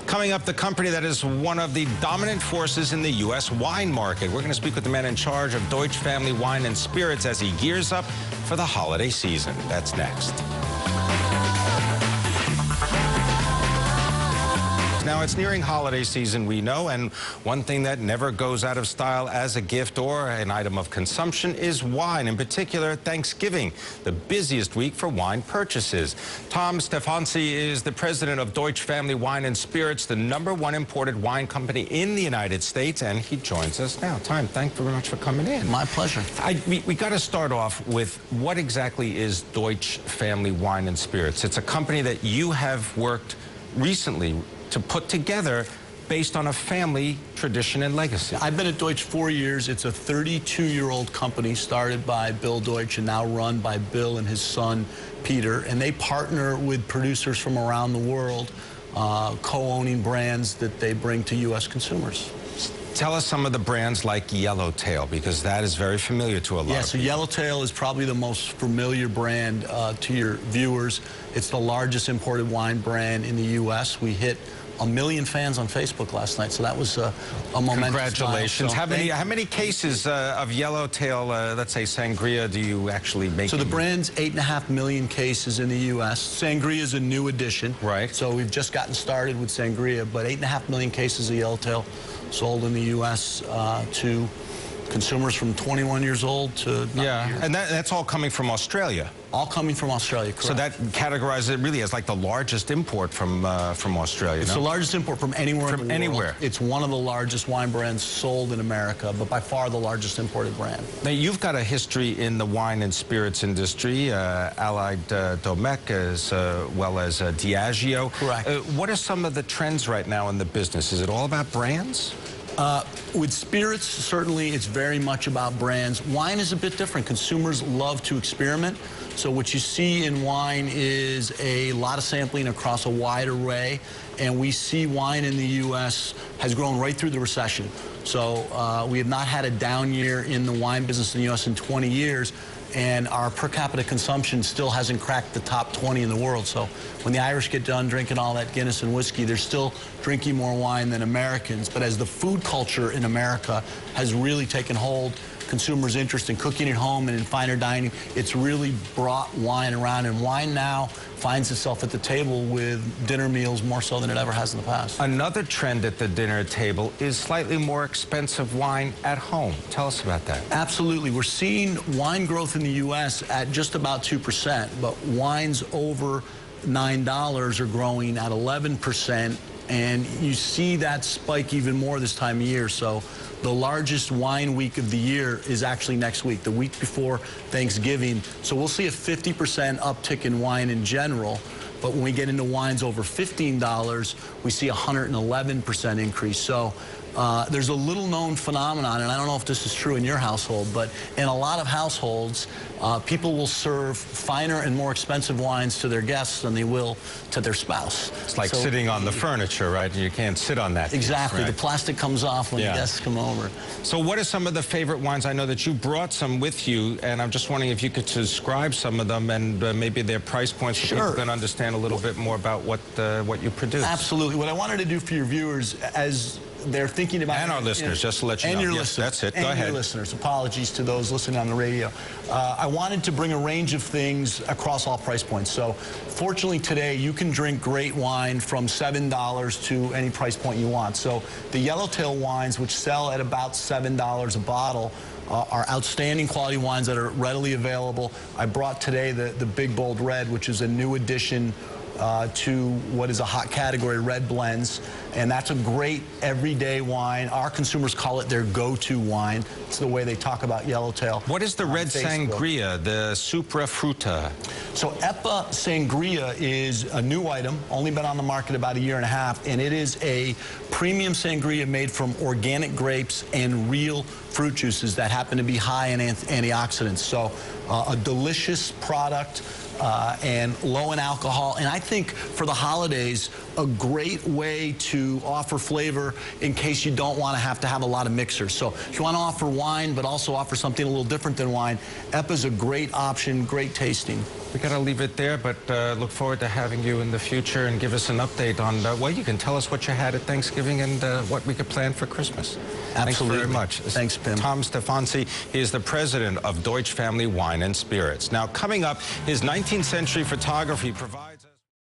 Coming up, the company that is one of the dominant forces in the U.S. wine market. We're going to speak with the man in charge of Deutsch Family Wine and Spirits as he gears up for the holiday season. That's next. Now, it's nearing holiday season, we know, and one thing that never goes out of style as a gift or an item of consumption is wine, in particular Thanksgiving, the busiest week for wine purchases. Tom Steffanci is the president of Deutsch Family Wine and Spirits, the #1 imported wine company in the United States, and he joins us now. Tom, thank you very much for coming in. My pleasure. We got to start off with what exactly is Deutsch Family Wine and Spirits? It's a company that you have worked recently to put together based on a family tradition and legacy. I've been at Deutsch 4 years. It's a 32-year-old company started by Bill Deutsch and now run by Bill and his son, Peter. And they partner with producers from around the world, co-owning brands that they bring to U.S. consumers. Tell us some of the brands like Yellowtail, because that is very familiar to a lot of people. So Yellowtail is probably the most familiar brand to your viewers. It's the largest imported wine brand in the U.S. We hit 1 million fans on Facebook last night, so that was a momentous Congratulations. So how many cases of Yellowtail, let's say Sangria, do you actually make? So the brand's 8.5 million cases in the U.S. Sangria is a new addition. Right. So we've just gotten started with Sangria, but 8.5 million cases of Yellowtail sold in the U.S. To consumers from 21 years old to 90 years. And that's all coming from Australia. All coming from Australia, correct. So that categorizes it really as like the largest import from Australia. It's the largest import from anywhere in the world. Anywhere. It's one of the largest wine brands sold in America, but by far the largest imported brand. Now, you've got a history in the wine and spirits industry, Allied Domecq as well as Diageo. Correct. What are some of the trends right now in the business? Is it all about brands? With spirits, certainly it's very much about brands. Wine is a bit different. Consumers love to experiment. So what you see in wine is a lot of sampling across a wide array. And we see wine in the U.S. has grown right through the recession. So we have not had a down year in the wine business in the U.S. in 20 years. And our per capita consumption still hasn't cracked the top 20 in the world. So when the Irish get done drinking all that Guinness and whiskey, they're still drinking more wine than Americans. But as the food culture in America has really taken hold, consumers' interest in cooking at home and in finer dining, it's really brought wine around. And wine now finds itself at the table with dinner meals more so than it ever has in the past. Another trend at the dinner table is slightly more expensive wine at home. Tell us about that. Absolutely. We're seeing wine growth in the U.S. at just about 2%, but wines over $9 are growing at 11%, and you see that spike even more this time of year. So the largest wine week of the year is actually next week, the week before Thanksgiving. So we'll see a 50% uptick in wine in general. But when we get into wines over $15, we see a 111% increase. So there's a little-known phenomenon, and I don't know if this is true in your household, but in a lot of households, people will serve finer and more expensive wines to their guests than they will to their spouse. It's like sitting on the furniture, right? You can't sit on that. Exactly. Right. The plastic comes off when the guests come over. So what are some of the favorite wines? I know that you brought some with you, and I'm just wondering if you could describe some of them and maybe their price points so people can understand a little bit more about what you produce. Absolutely. What I wanted to do for your viewers, as they're thinking about... And our listeners, just to let you know. And your listeners. That's it. Go ahead. And your listeners. Apologies to those listening on the radio. I wanted to bring a range of things across all price points. So, fortunately today, you can drink great wine from $7 to any price point you want. So, the Yellowtail wines, which sell at about $7 a bottle, are outstanding quality wines that are readily available. I brought today the Big Bold Red, which is a new addition to what is a hot category, red blends, and that's a great everyday wine. Our consumers call it their go-to wine. It's the way they talk about Yellowtail. What is the red Sangria, the Supra Fruta? So Eppa Sangria is a new item, only been on the market about 1.5 years, and it is a premium sangria made from organic grapes and real fruit juices that happen to be high in antioxidants. So a delicious product. And low in alcohol, and I think for the holidays, a great way to to offer flavor in case you don't want to have a lot of mixers. So if you want to offer wine, but also offer something a little different than wine, Eppa's a great option, great tasting. We got to leave it there, but look forward to having you in the future and give us an update on, well, you can tell us what you had at Thanksgiving and what we could plan for Christmas. Absolutely. Thanks very much. Thanks, Pimm. Tom Steffanci, he is the president of Deutsch Family Wine and Spirits. Now, coming up, his 19th century photography provides...